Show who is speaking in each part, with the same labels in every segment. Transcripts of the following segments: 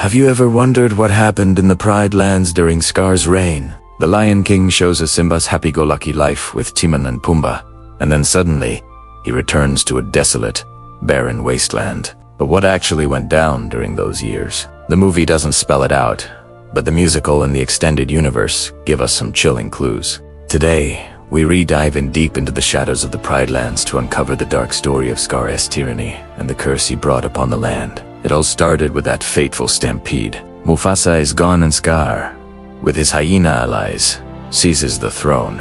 Speaker 1: Have you ever wondered what happened in the Pride Lands during Scar's reign? The Lion King shows us Simba's happy-go-lucky life with Timon and Pumbaa, and then suddenly, he returns to a desolate, barren wasteland. But what actually went down during those years? The movie doesn't spell it out, but the musical and the extended universe give us some chilling clues. Today, we re-dive in deep into the shadows of the Pride Lands to uncover the dark story of Scar's tyranny and the curse he brought upon the land. It all started with that fateful stampede. Mufasa is gone and Scar, with his hyena allies, seizes the throne.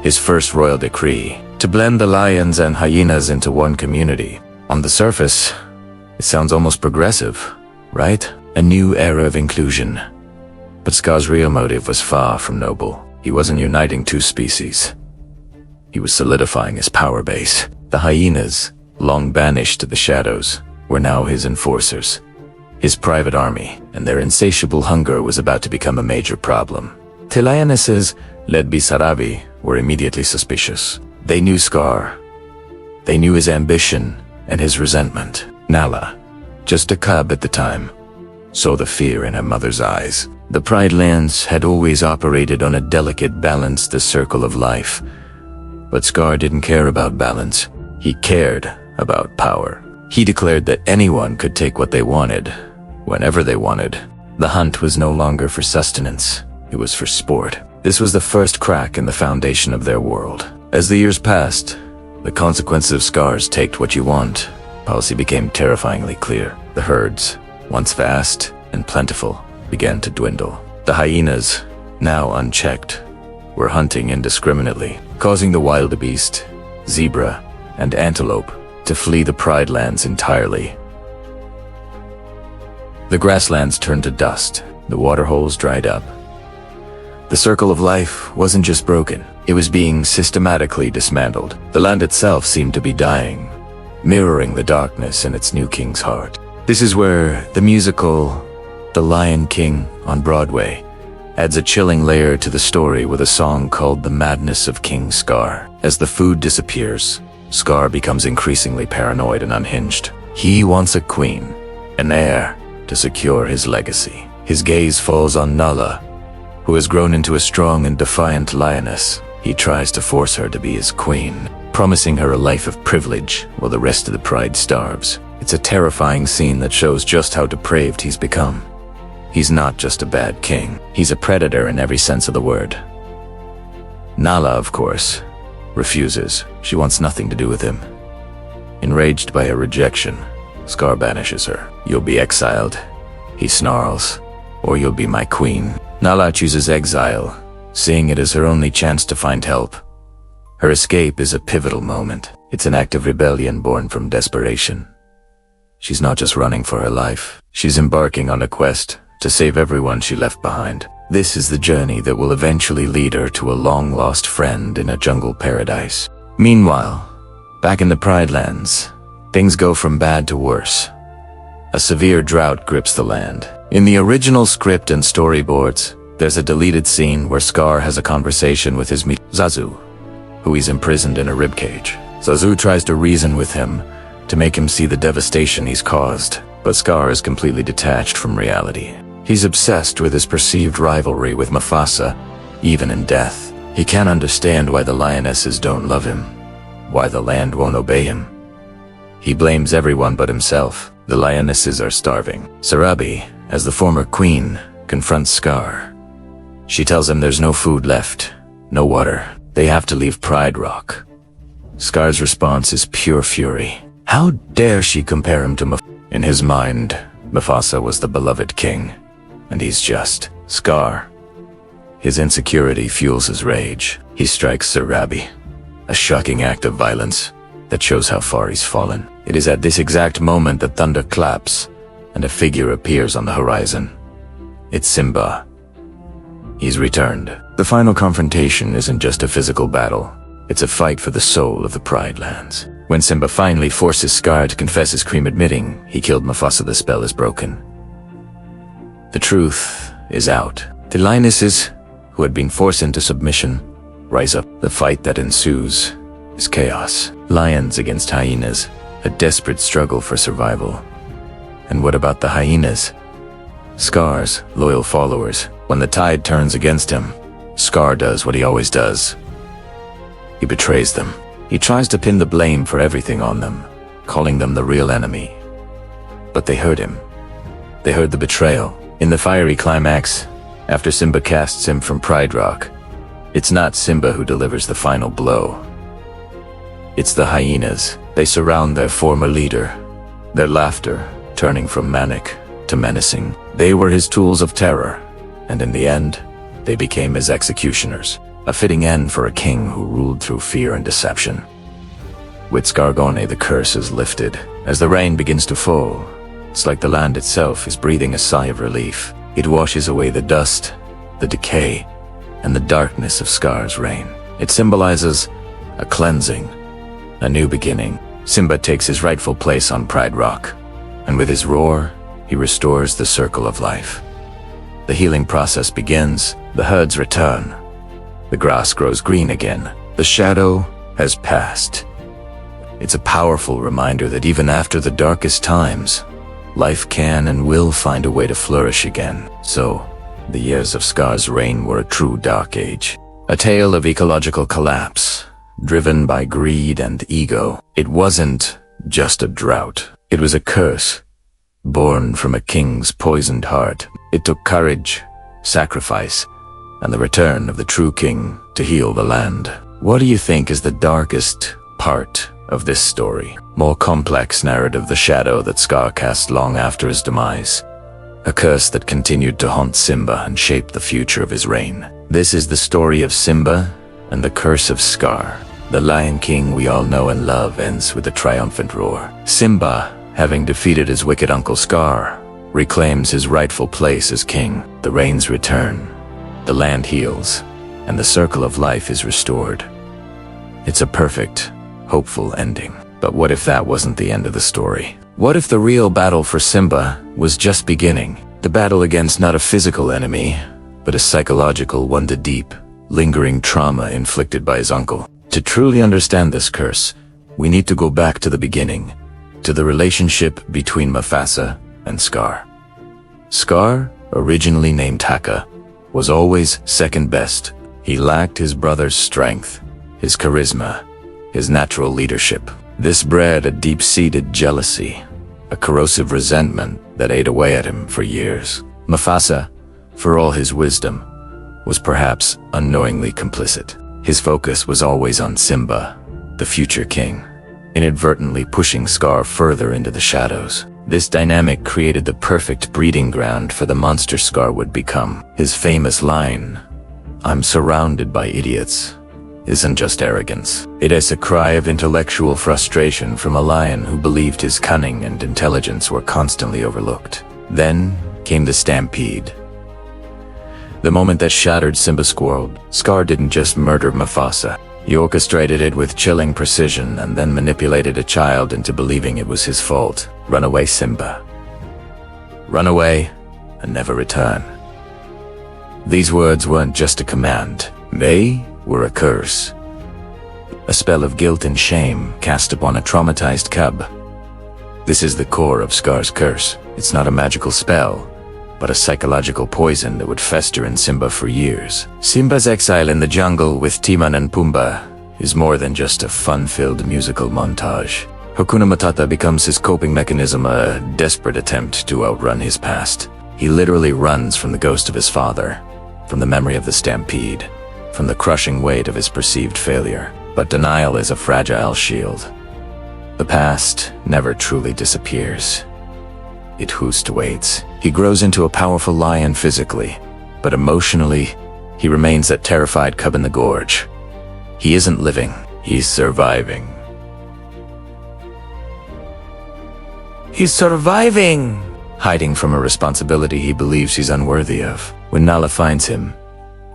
Speaker 1: His first royal decree, to blend the lions and hyenas into one community. On the surface, it sounds almost progressive, right? A new era of inclusion. But Scar's real motive was far from noble. He wasn't uniting two species. He was solidifying his power base. The hyenas, long banished to the shadows, were now his enforcers. His private army and their insatiable hunger was about to become a major problem. The lionesses, led by Sarabi, were immediately suspicious. They knew Scar. They knew his ambition and his resentment. Nala, just a cub at the time, saw the fear in her mother's eyes. The Pride Lands had always operated on a delicate balance, the circle of life. But Scar didn't care about balance. He cared about power. He declared that anyone could take what they wanted, whenever they wanted. The hunt was no longer for sustenance. It was for sport. This was the first crack in the foundation of their world. As the years passed, the consequences of Scar's "take what you want" policy became terrifyingly clear. The herds, once vast and plentiful, began to dwindle. The hyenas, now unchecked, were hunting indiscriminately, causing the wildebeest, zebra, and antelope to flee the Pride Lands entirely. The grasslands turned to dust, the waterholes dried up. The circle of life wasn't just broken, it was being systematically dismantled. The land itself seemed to be dying, mirroring the darkness in its new king's heart. This is where the musical The Lion King on Broadway adds a chilling layer to the story with a song called The Madness of King Scar. As the food disappears, Scar becomes increasingly paranoid and unhinged. He wants a queen, an heir, to secure his legacy. His gaze falls on Nala, who has grown into a strong and defiant lioness. He tries to force her to be his queen, promising her a life of privilege while the rest of the pride starves. It's a terrifying scene that shows just how depraved he's become. He's not just a bad king, he's a predator in every sense of the word. Nala, of course, refuses. She wants nothing to do with him. Enraged by her rejection, Scar banishes her. "You'll be exiled," he snarls, "or you'll be my queen." Nala chooses exile, seeing it as her only chance to find help. Her escape is a pivotal moment. It's an act of rebellion born from desperation. She's not just running for her life, she's embarking on a quest to save everyone she left behind. This is the journey that will eventually lead her to a long-lost friend in a jungle paradise. Meanwhile, back in the Pride Lands, things go from bad to worse. A severe drought grips the land. In the original script and storyboards, there's a deleted scene where Scar has a conversation with his Zazu, who he's imprisoned in a ribcage. Zazu tries to reason with him to make him see the devastation he's caused, but Scar is completely detached from reality. He's obsessed with his perceived rivalry with Mufasa, even in death. He can't understand why the lionesses don't love him, why the land won't obey him. He blames everyone but himself. The lionesses are starving. Sarabi, as the former queen, confronts Scar. She tells him there's no food left, no water. They have to leave Pride Rock. Scar's response is pure fury. How dare she compare him to Mufasa? In his mind, Mufasa was the beloved king, and he's just Scar. His insecurity fuels his rage. He strikes Sarabi, a shocking act of violence that shows how far he's fallen. It is at this exact moment that thunder claps, and a figure appears on the horizon. It's Simba. He's returned. The final confrontation isn't just a physical battle. It's a fight for the soul of the Pride Lands. When Simba finally forces Scar to confess his crime, admitting he killed Mufasa, the spell is broken. The truth is out. The lionesses, who had been forced into submission, rise up. The fight that ensues is chaos. Lions against hyenas, a desperate struggle for survival. And what about the hyenas? Scar's loyal followers. When the tide turns against him, Scar does what he always does. He betrays them. He tries to pin the blame for everything on them, calling them the real enemy. But they heard him. They heard the betrayal. In the fiery climax, after Simba casts him from Pride Rock, it's not Simba who delivers the final blow. It's the hyenas. They surround their former leader, their laughter turning from manic to menacing. They were his tools of terror, and in the end, they became his executioners. A fitting end for a king who ruled through fear and deception. With Scargone, the curse is lifted. As the rain begins to fall, it's like the land itself is breathing a sigh of relief. It washes away the dust, the decay, and the darkness of Scar's reign. It symbolizes a cleansing, a new beginning. Simba takes his rightful place on Pride Rock, and with his roar, he restores the circle of life. The healing process begins, the herds return. The grass grows green again. The shadow has passed. It's a powerful reminder that even after the darkest times, life can and will find a way to flourish again. So, the years of Scar's reign were a true dark age. A tale of ecological collapse, driven by greed and ego. It wasn't just a drought. It was a curse, born from a king's poisoned heart. It took courage, sacrifice, and the return of the true king to heal the land. What do you think is the darkest part of this story? More complex narrative, the shadow that Scar cast long after his demise. A curse that continued to haunt Simba and shape the future of his reign. This is the story of Simba and the curse of Scar. The Lion King we all know and love ends with a triumphant roar. Simba, having defeated his wicked uncle Scar, reclaims his rightful place as king. The rains return, the land heals, and the circle of life is restored. It's a perfect, hopeful ending. But what if that wasn't the end of the story? What if the real battle for Simba was just beginning? The battle against not a physical enemy, but a psychological one, the deep, lingering trauma inflicted by his uncle. To truly understand this curse, we need to go back to the beginning, to the relationship between Mufasa and Scar. Scar, originally named Haka, was always second best. He lacked his brother's strength, his charisma, his natural leadership. This bred a deep-seated jealousy, a corrosive resentment that ate away at him for years. Mufasa, for all his wisdom, was perhaps unknowingly complicit. His focus was always on Simba, the future king, inadvertently pushing Scar further into the shadows. This dynamic created the perfect breeding ground for the monster Scar would become. His famous line, "I'm surrounded by idiots," isn't just arrogance. It is a cry of intellectual frustration from a lion who believed his cunning and intelligence were constantly overlooked. Then came the stampede. The moment that shattered Simba's world. Scar didn't just murder Mufasa. He orchestrated it with chilling precision and then manipulated a child into believing it was his fault. Run away, Simba. Run away and never return. These words weren't just a command. They were a curse. A spell of guilt and shame cast upon a traumatized cub. This is the core of Scar's curse. It's not a magical spell, but a psychological poison that would fester in Simba for years. Simba's exile in the jungle with Timon and Pumbaa is more than just a fun-filled musical montage. Hakuna Matata becomes his coping mechanism, a desperate attempt to outrun his past. He literally runs from the ghost of his father, from the memory of the stampede, from the crushing weight of his perceived failure. But denial is a fragile shield. The past never truly disappears. It waits. He grows into a powerful lion physically, but emotionally, he remains that terrified cub in the gorge. He isn't living, he's surviving. He's surviving! Hiding from a responsibility he believes he's unworthy of. When Nala finds him,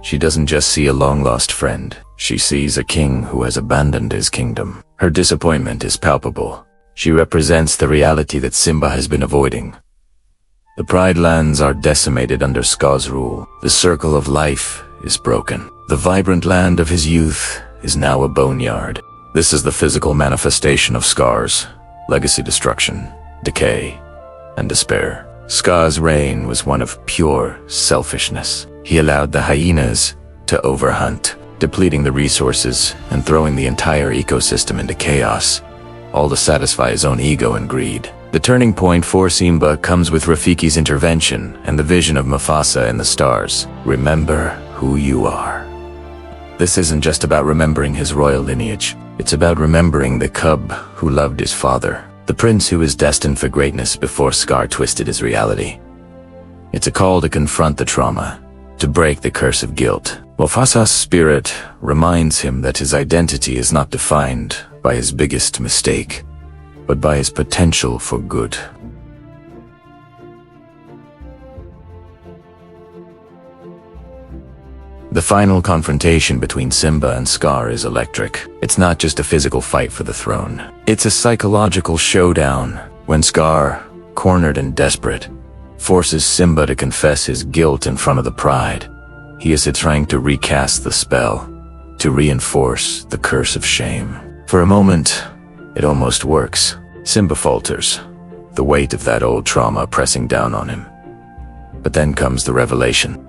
Speaker 1: she doesn't just see a long-lost friend. She sees a king who has abandoned his kingdom. Her disappointment is palpable. She represents the reality that Simba has been avoiding. The Pride lands are decimated under Scar's rule. The circle of life is broken. The vibrant land of his youth is now a boneyard. This is the physical manifestation of Scar's legacy: destruction, decay, and despair. Scar's reign was one of pure selfishness. He allowed the hyenas to overhunt, depleting the resources and throwing the entire ecosystem into chaos, all to satisfy his own ego and greed. The turning point for Simba comes with Rafiki's intervention and the vision of Mufasa in the stars. Remember who you are. This isn't just about remembering his royal lineage. It's about remembering the cub who loved his father, the prince who was destined for greatness before Scar twisted his reality. It's a call to confront the trauma, to break the curse of guilt. Mufasa's spirit reminds him that his identity is not defined by his biggest mistake, but by his potential for good. The final confrontation between Simba and Scar is electric. It's not just a physical fight for the throne. It's a psychological showdown when Scar, cornered and desperate, forces Simba to confess his guilt in front of the pride. He is trying to recast the spell, to reinforce the curse of shame. For a moment, it almost works. Simba falters, the weight of that old trauma pressing down on him. But then comes the revelation.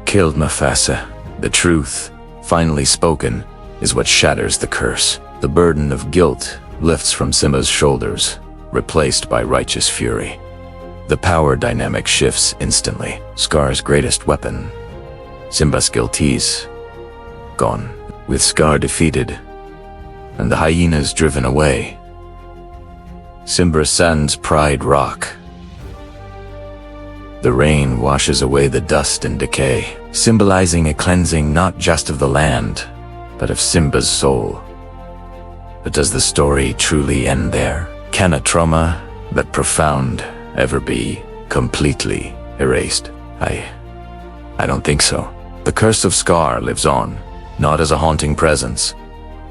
Speaker 1: Killed Mufasa. The truth, finally spoken, is what shatters the curse. The burden of guilt lifts from Simba's shoulders, replaced by righteous fury. The power dynamic shifts instantly. Scar's greatest weapon, Simba's guilties, gone. With Scar defeated, and the hyenas driven away, Simba San's pride rock. The rain washes away the dust and decay, symbolizing a cleansing not just of the land, but of Simba's soul. But does the story truly end there? Can a trauma that profound ever be completely erased? I don't think so. The curse of Scar lives on, not as a haunting presence,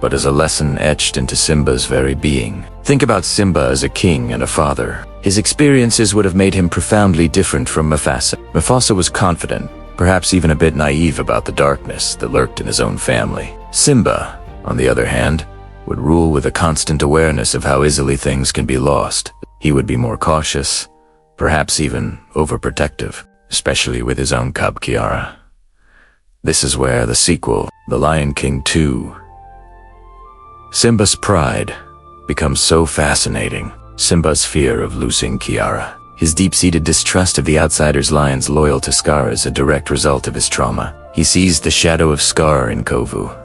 Speaker 1: but as a lesson etched into Simba's very being. Think about Simba as a king and a father. His experiences would have made him profoundly different from Mufasa. Mufasa was confident, perhaps even a bit naive about the darkness that lurked in his own family. Simba, on the other hand, would rule with a constant awareness of how easily things can be lost. He would be more cautious, perhaps even overprotective, especially with his own cub Kiara. This is where the sequel, The Lion King 2, Simba's pride becomes so fascinating. Simba's fear of losing Kiara, his deep-seated distrust of the outsider's lion's loyal to Scar is a direct result of his trauma. He sees the shadow of Scar in Kovu,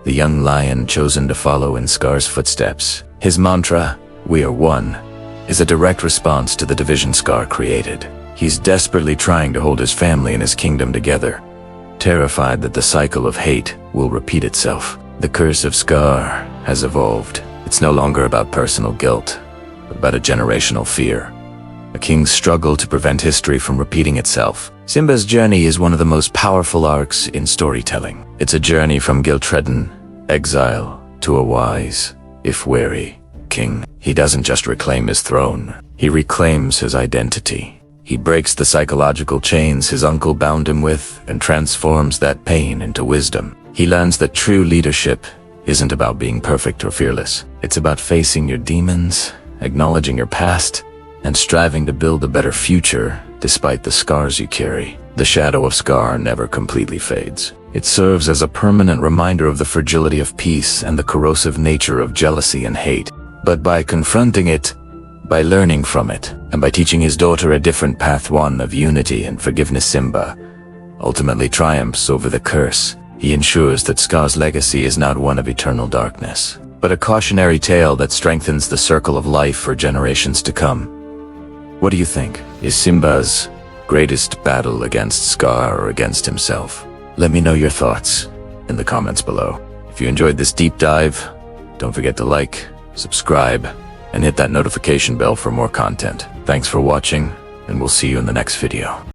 Speaker 1: the young lion chosen to follow in Scar's footsteps. His mantra, "We are one," is a direct response to the division Scar created. He's desperately trying to hold his family and his kingdom together, terrified that the cycle of hate will repeat itself. The curse of Scar has evolved. It's no longer about personal guilt, but about a generational fear. A king's struggle to prevent history from repeating itself. Simba's journey is one of the most powerful arcs in storytelling. It's a journey from guilt-ridden exile to a wise, if wary, king. He doesn't just reclaim his throne, he reclaims his identity. He breaks the psychological chains his uncle bound him with and transforms that pain into wisdom. He learns that true leadership isn't about being perfect or fearless. It's about facing your demons, acknowledging your past, and striving to build a better future despite the scars you carry. The shadow of Scar never completely fades. It serves as a permanent reminder of the fragility of peace and the corrosive nature of jealousy and hate. But by confronting it, by learning from it, and by teaching his daughter a different path, one of unity and forgiveness, Simba ultimately triumphs over the curse. He ensures that Scar's legacy is not one of eternal darkness, but a cautionary tale that strengthens the circle of life for generations to come. What do you think? Is Simba's greatest battle against Scar or against himself? Let me know your thoughts in the comments below. If you enjoyed this deep dive, don't forget to like, subscribe, and hit that notification bell for more content. Thanks for watching, and we'll see you in the next video.